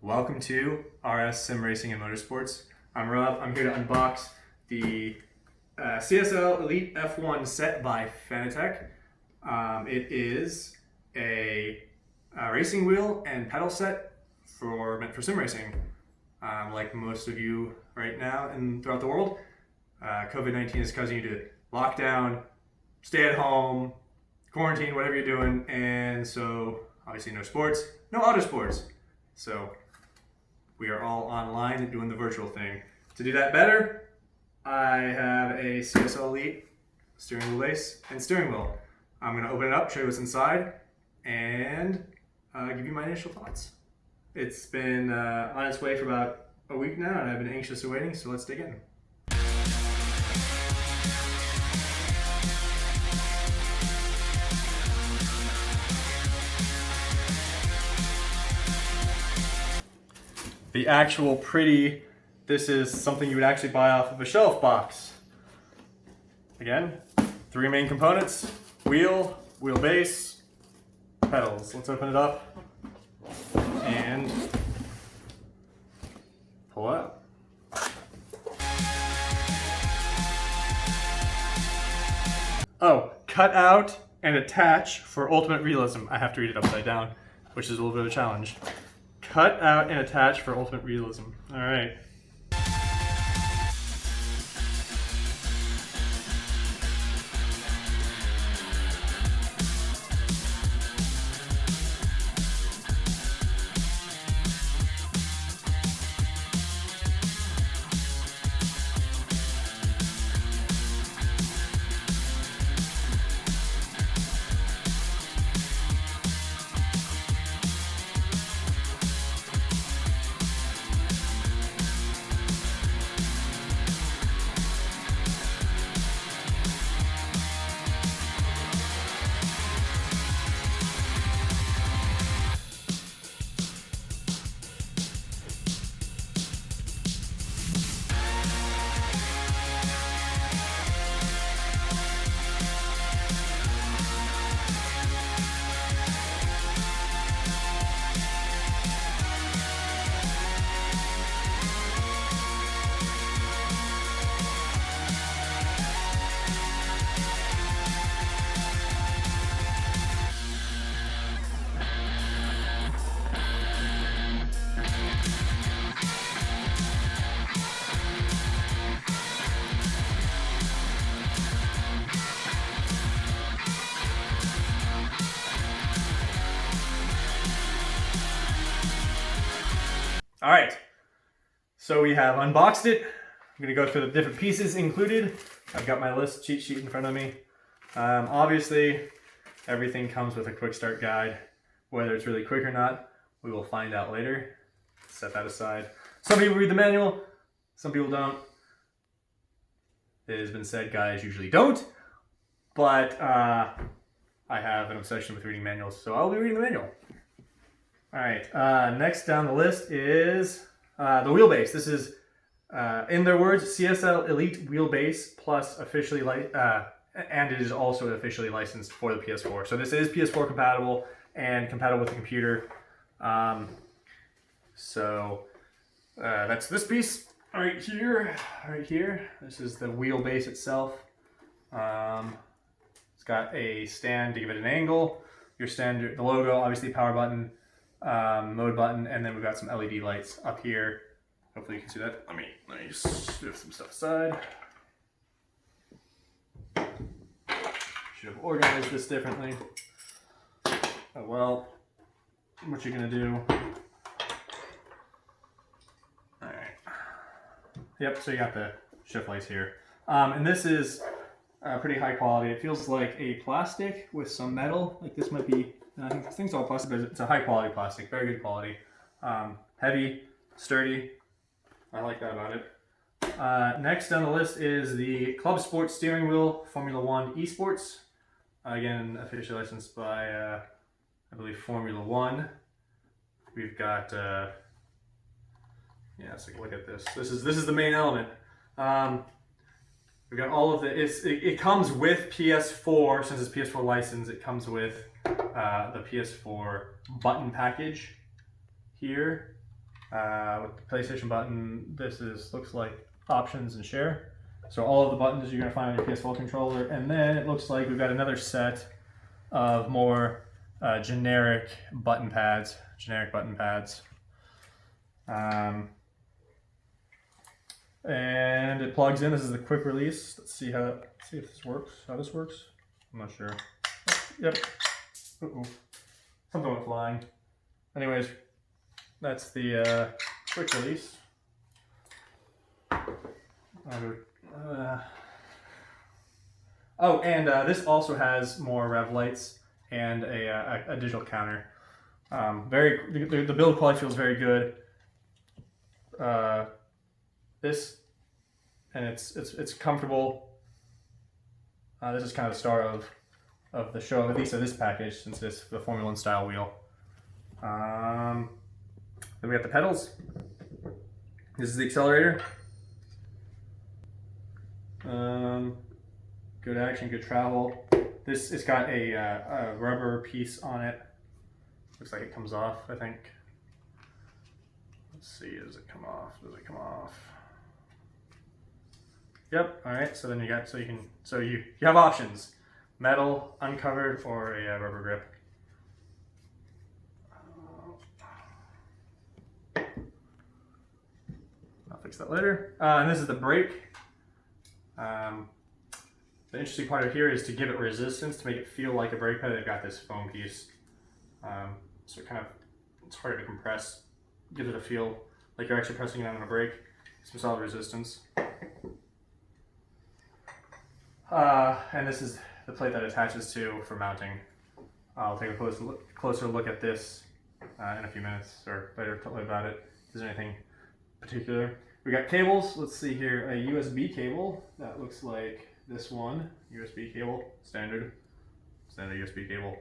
Welcome to RS Sim Racing and Motorsports. I'm Rob. I'm here to unbox the CSL Elite F1 Set by Fanatec. It is a racing wheel and pedal set meant for sim racing. Like most of you right now and throughout the world, COVID-19 is causing you to lock down, stay at home, quarantine, whatever you're doing, and so obviously no sports, no auto sports. So we are all online and doing the virtual thing. To do that better, I have a CSL Elite steering wheel base and steering wheel. I'm going to open it up, show you what's inside, and give you my initial thoughts. It's been on its way for about a week now, and I've been anxiously waiting, so let's dig in. The actual pretty, this is something you would actually buy off of a shelf box. Again, three main components: wheel, wheelbase, pedals. Let's open it up and pull out. Oh, cut out and attach for ultimate realism. I have to read it upside down, which is a little bit of a challenge. Cut out and attach for ultimate realism. All right. All right, so we have unboxed it. I'm gonna go through the different pieces included. I've got my list cheat sheet in front of me. Obviously, everything comes with a quick start guide. Whether it's really quick or not, we will find out later. Set that aside. Some people read the manual, some people don't. It has been said guys usually don't, but I have an obsession with reading manuals, so I'll be reading the manual. All right, next down the list is the wheelbase. This is, in their words, CSL Elite wheelbase plus officially, and it is also officially licensed for the PS4. So this is PS4 compatible and compatible with the computer. That's this piece right here. This is the wheelbase itself. It's got a stand to give it an angle. Your standard, the logo, obviously power button. Mode button, and then we've got some LED lights up here. Hopefully you can see that. Let me just move some stuff aside. Should have organized this differently. Oh well. What you're gonna do? All right. Yep. So you got the shift lights here, and this is pretty high quality. It feels like a plastic with some metal. Like this might be. I think this thing's all plastic, but it's a high quality plastic, very good quality. Heavy, sturdy. I like that about it. Next on the list is the Club Sport Steering Wheel Formula One Esports. Again, officially licensed by, I believe, Formula One. We've got, yeah, let's take a look at this. This is the main element. We've got all of the, it comes with PS4, since it's PS4 license, it comes with the PS4 button package here. With the PlayStation button, this looks like options and share. So all of the buttons you're going to find on your PS4 controller. And then it looks like we've got another set of more generic button pads. And it plugs in. This is the quick release. Let's see if this works. How this works? I'm not sure. Yep. Uh-oh. Something went flying. Anyways, that's the quick release. Oh, and this also has more rev lights and a digital counter. The build quality feels very good. It's comfortable. This is kind of the star of the show, at least of this package, since it's the Formula 1 style wheel. Then we got the pedals. This is the accelerator. Good action, good travel. It's got a rubber piece on it. Looks like it comes off, I think. Let's see, does it come off? Yep, alright, so then you have options. Metal, uncovered, or a rubber grip. I'll fix that later. And this is the brake. The interesting part of here is to give it resistance, to make it feel like a brake pad. They've got this foam piece. So it's harder to compress. Gives it a feel like you're actually pressing it on a brake. Some solid resistance. And this is the plate that attaches to for mounting. I'll take a closer look at this in a few minutes, or later tell you about it. If there's anything particular. We got cables. Let's see here. A USB cable that looks like this one. USB cable, standard USB cable.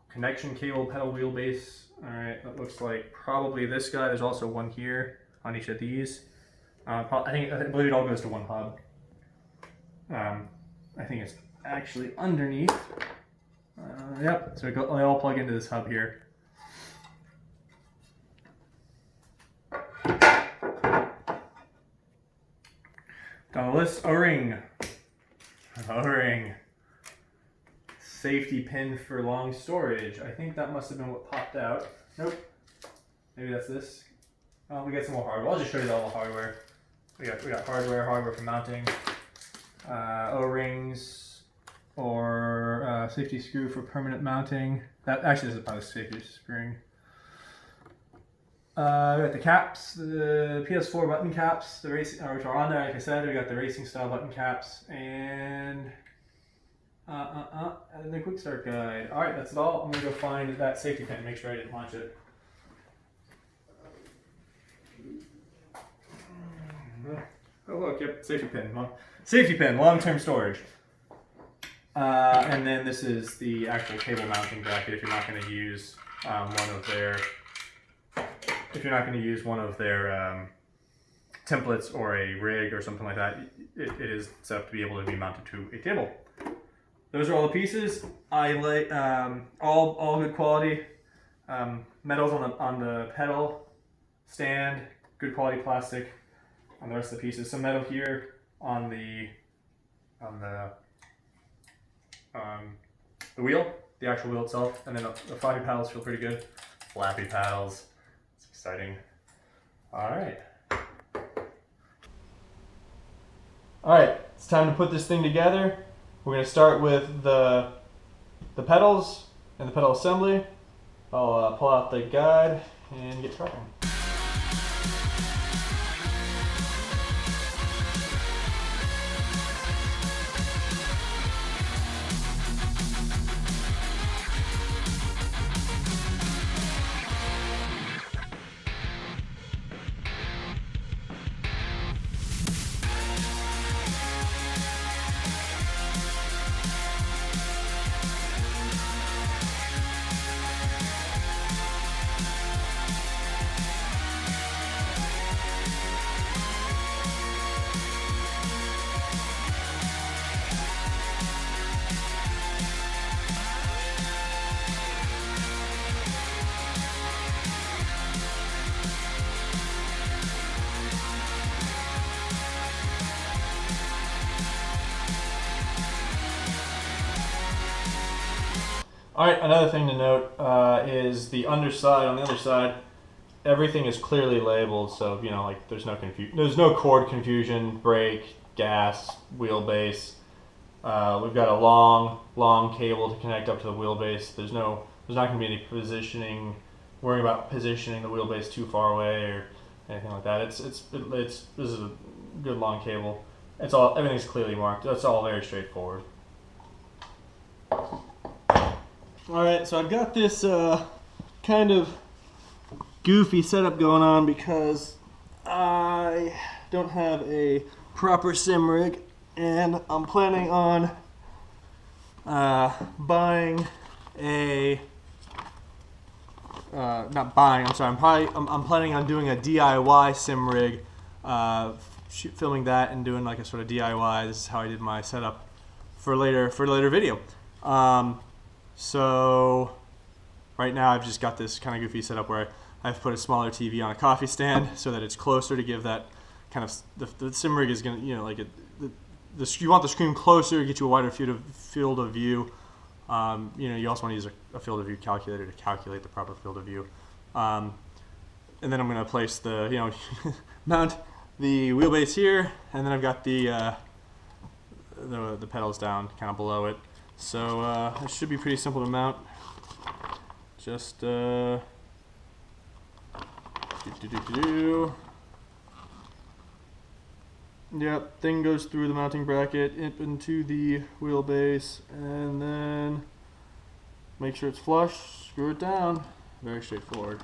Connection cable, pedal wheelbase. All right, that looks like probably this guy. There's also one here on each of these. I believe it all goes to one hub. I think it's actually underneath. Yep. So they all plug into this hub here. Down the list, O-ring. Safety pin for long storage. I think that must have been what popped out. Nope. Maybe that's this. We got some more hardware. I'll just show you all the hardware. We got hardware for mounting. O-rings or safety screw for permanent mounting. That actually this is probably safety spring. We got the caps, the PS4 button caps, the racing, which are on there. Like I said, we got the racing style button caps and the quick start guide. All right, that's it all. I'm gonna go find that safety pin. Make sure I didn't launch it. Oh look, yep, safety pin, long-term storage. And then this is the actual cable mounting bracket if you're not going to use one of their templates or a rig or something like that. It is set up to be able to be mounted to a table. Those are all the pieces. I like all good quality. Metals on the pedal stand, good quality plastic on the rest of the pieces. Some metal here on the wheel, the actual wheel itself, and then the floppy paddles feel pretty good. Flappy paddles, it's exciting. All right, it's time to put this thing together. We're going to start with the pedals and the pedal assembly. I'll pull out the guide and get started. All right, another thing to note is the underside. On the other side, everything is clearly labeled, so like there's no cord confusion, brake, gas, wheelbase. We've got a long cable to connect up to the wheelbase. There's not going to be any worrying about positioning the wheelbase too far away or anything like that. This is a good long cable. Everything's clearly marked. That's all very straightforward. Alright, so I've got this kind of goofy setup going on because I don't have a proper sim rig, and I'm planning on buying a I'm planning on doing a DIY sim rig, filming that and doing like a sort of DIY. This is how I did my setup for later video. So right now I've just got this kind of goofy setup where I've put a smaller TV on a coffee stand so that it's closer to give that kind of, the sim rig is going to, you want the screen closer to get you a wider field of view. You also want to use a field of view calculator to calculate the proper field of view. And then I'm going to place mount the wheelbase here, and then I've got the pedals down kind of below it. So it should be pretty simple to mount. Just Yep, thing goes through the mounting bracket up into the wheelbase, and then make sure it's flush, screw it down. Very straightforward.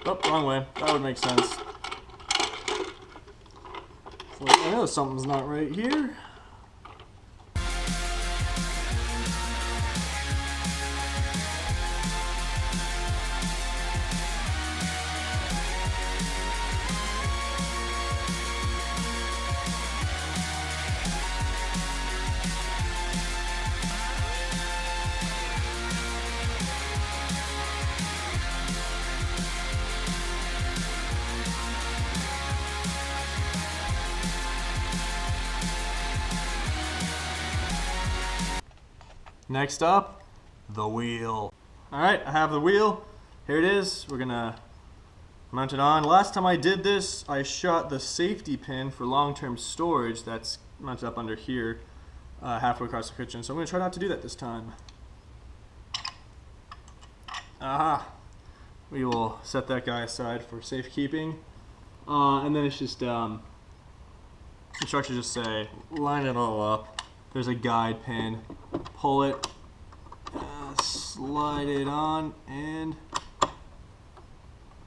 Oh, wrong way. That would make sense. So I know something's not right here. Next up, the wheel. Alright, I have the wheel. Here it is. We're gonna mount it on. Last time I did this, I shot the safety pin for long-term storage that's mounted up under here, halfway across the kitchen. So I'm gonna try not to do that this time. Aha! We will set that guy aside for safekeeping. And then it's just, instructions just say, line it all up. There's a guide pin. Pull it, slide it on, and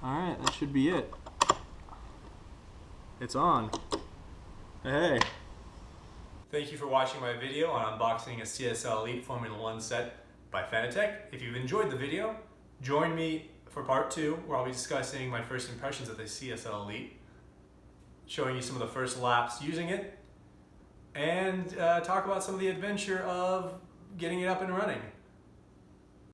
alright, that should be it. It's on. Hey. Thank you for watching my video on unboxing a CSL Elite Formula 1 set by Fanatec. If you've enjoyed the video, join me for part 2, where I'll be discussing my first impressions of the CSL Elite, showing you some of the first laps using it, and talk about some of the adventure of getting it up and running.